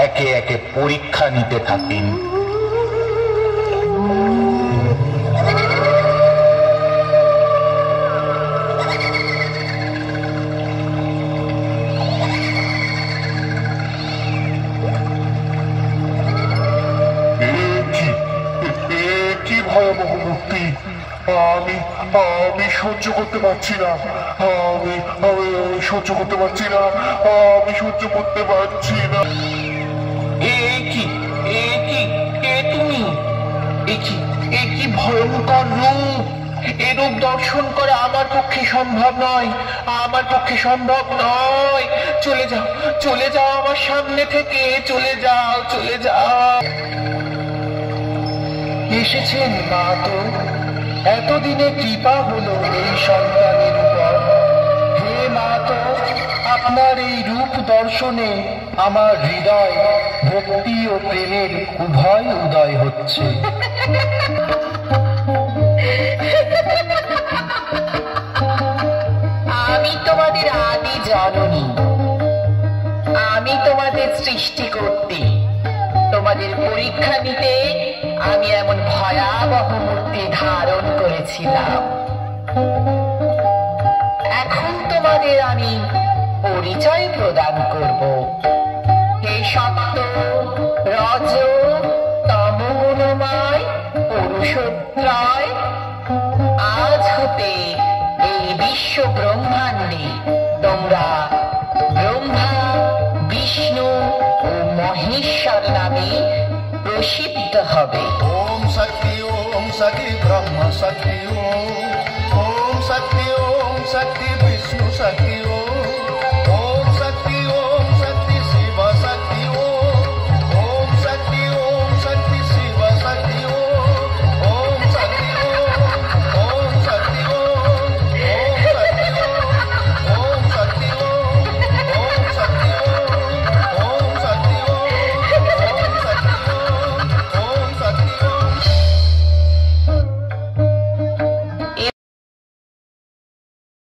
একে একে পরীক্ষা নিতে থাকেন। কি ভয়াবহ মূর্তি! আমি আমি সহ্য করতে পারছি না। আমি আমি সহ্য করতে পারছি না। আমি সহ্য করতে পারছি না। কি ভয়ঙ্কর রূপ! এরূপ দর্শন করা আমার পক্ষে সম্ভব নয়, আমার পক্ষে সম্ভব নয়। চলে যাও, চলে যাও আমার সামনে থেকে, চলে যাও, চলে যাও। এসেছেন মা তো, এতদিনে কৃপা হলো এই সন্তানের উপর। হে মা তো, আপনার এই রূপ দর্শনে আমার হৃদয় ভক্তি ও প্রেমের উভয় উদয় হচ্ছে। আমি তোমাদের আদি জননী, আমি তোমাদের সৃষ্টিকর্ত্রী। তোমাদের পরীক্ষা নিতে আমি এমন ভয়াবহ মূর্তি ধারণ করেছিলাম। এখন তোমাদের আমি পরিচয় প্রদান করব। হে সত্য, রজ, তম গুণময় পুরুষত্রয়, আজ হতে এই বিশ্ব ব্রহ্মাণ্ডে তোমরা ব্রহ্মা, বিষ্ণু ও মহেশ্বর নামে প্রসিদ্ধ হবে। ওম শক্তি ব্রহ্ম শক্তি, ওম শক্তি বিষ্ণু শক্তি।